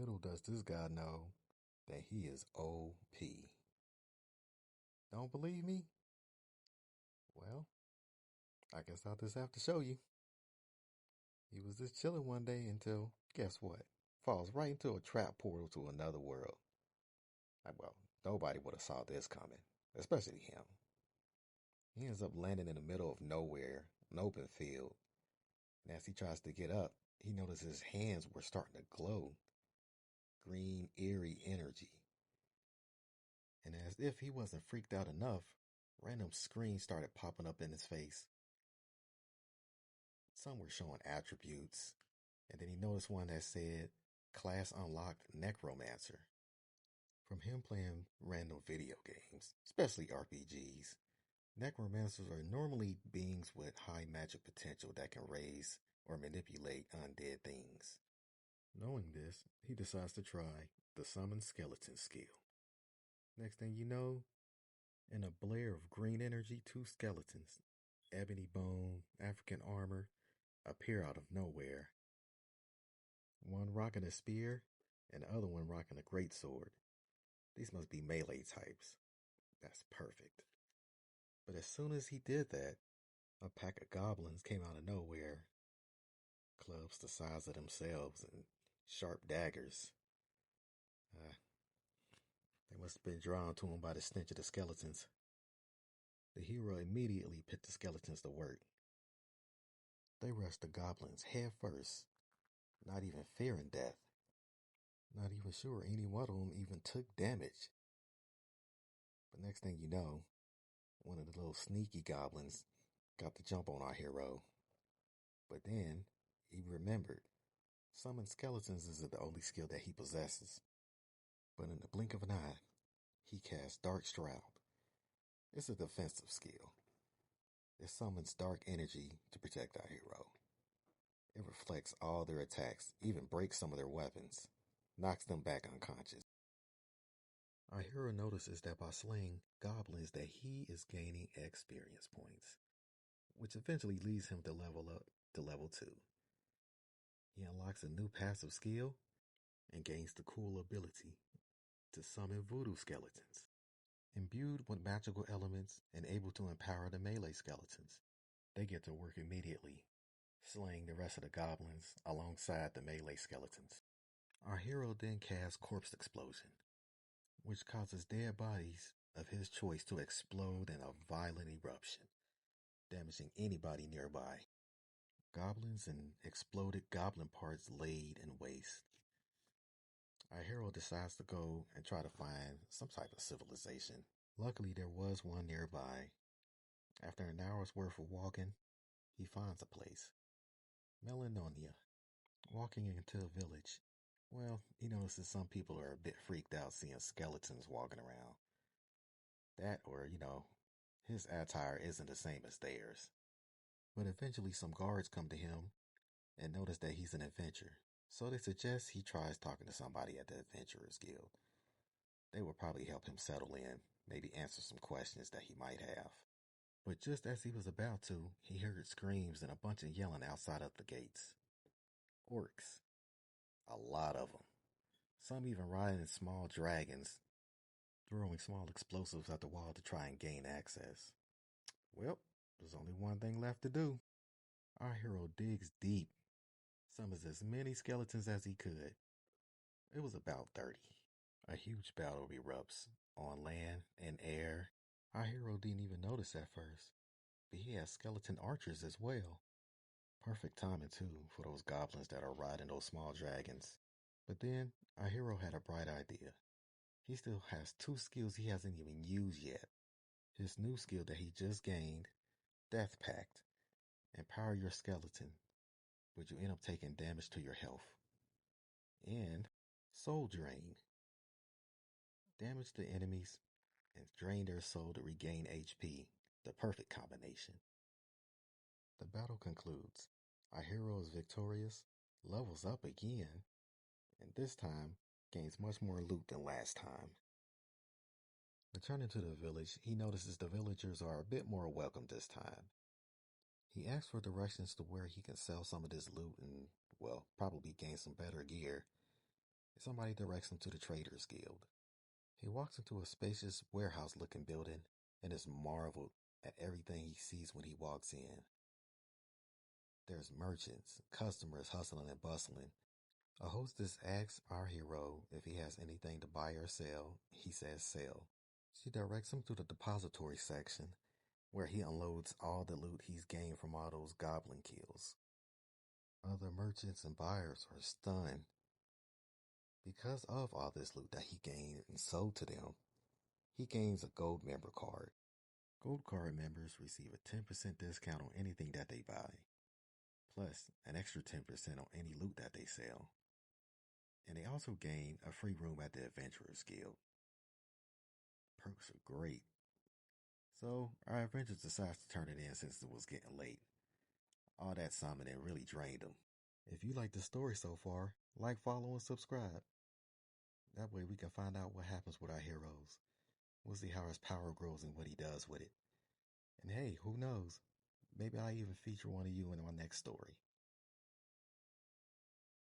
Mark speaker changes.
Speaker 1: Little does this guy know that he is OP. Don't believe me? Well, I guess I'll just have to show you. He was just chilling one day until, guess what? Falls right into a trap portal to another world. Well, nobody would have saw this coming, especially him. He ends up landing in the middle of nowhere, an open field. And as he tries to get up, he notices his hands were starting to glow. Green, eerie energy. And as if he wasn't freaked out enough, random screens started popping up in his face. Some were showing attributes, and then he noticed one that said, Class Unlocked Necromancer. From him playing random video games, especially RPGs, necromancers are normally beings with high magic potential that can raise or manipulate undead things. Knowing this, he decides to try the Summon Skeleton skill. Next thing you know, in a blare of green energy, two skeletons, ebony bone, African armor, appear out of nowhere. One rocking a spear, and the other one rocking a greatsword. These must be melee types. That's perfect. But as soon as he did that, a pack of goblins came out of nowhere. Clubs the size of themselves and sharp daggers. They must have been drawn to him by the stench of the skeletons. The hero immediately put the skeletons to work. They rushed the goblins head first, not even fearing death. Not even sure any one of them even took damage. But next thing you know, one of the little sneaky goblins got the jump on our hero. But then he remembered, summon skeletons isn't the only skill that he possesses. But in the blink of an eye, he casts Dark Shroud. It's a defensive skill. It summons dark energy to protect our hero. It reflects all their attacks, even breaks some of their weapons, knocks them back unconscious. Our hero notices that by slaying goblins that he is gaining experience points, which eventually leads him to level up to level 2. He unlocks a new passive skill and gains the cool ability to summon voodoo skeletons. Imbued with magical elements and able to empower the melee skeletons, they get to work immediately, slaying the rest of the goblins alongside the melee skeletons. Our hero then casts Corpse Explosion, which causes dead bodies of his choice to explode in a violent eruption, damaging anybody nearby. Goblins and exploded goblin parts laid in waste. Our hero decides to go and try to find some type of civilization. Luckily, there was one nearby. After an hour's worth of walking, he finds a place. Melanonia. Walking into a village. Well, he notices some people are a bit freaked out seeing skeletons walking around. That or, his attire isn't the same as theirs. But eventually some guards come to him and notice that he's an adventurer. So they suggest he tries talking to somebody at the Adventurers Guild. They will probably help him settle in, maybe answer some questions that he might have. But just as he was about to, he heard screams and a bunch of yelling outside of the gates. Orcs. A lot of them. Some even riding small dragons, throwing small explosives at the wall to try and gain access. Well, there's only one thing left to do. Our hero digs deep, summons as many skeletons as he could. It was about 30. A huge battle erupts on land and air. Our hero didn't even notice at first, but he has skeleton archers as well. Perfect timing too for those goblins that are riding those small dragons. But then our hero had a bright idea. He still has 2 skills he hasn't even used yet. His new skill that he just gained, Death Pact. Empower your skeleton, but you end up taking damage to your health. And Soul Drain. Damage the enemies and drain their soul to regain HP. The perfect combination. The battle concludes. Our hero is victorious, levels up again, and this time gains much more loot than last time. Returning to the village, he notices the villagers are a bit more welcome this time. He asks for directions to where he can sell some of this loot and, well, probably gain some better gear. Somebody directs him to the Traders Guild. He walks into a spacious warehouse-looking building and is marveled at everything he sees when he walks in. There's merchants, customers hustling and bustling. A hostess asks our hero if he has anything to buy or sell. He says sell. She directs him to the depository section, where he unloads all the loot he's gained from all those goblin kills. Other merchants and buyers are stunned. Because of all this loot that he gained and sold to them, he gains a gold member card. Gold card members receive a 10% discount on anything that they buy, plus an extra 10% on any loot that they sell. And they also gain a free room at the Adventurers Guild. Perks are great. So our adventurers decides to turn it in since it was getting late. All that summoning really drained them. If you like the story so far, like, follow, and subscribe. That way we can find out what happens with our heroes. We'll see how his power grows and what he does with it. And hey, who knows? Maybe I'll even feature one of you in my next story.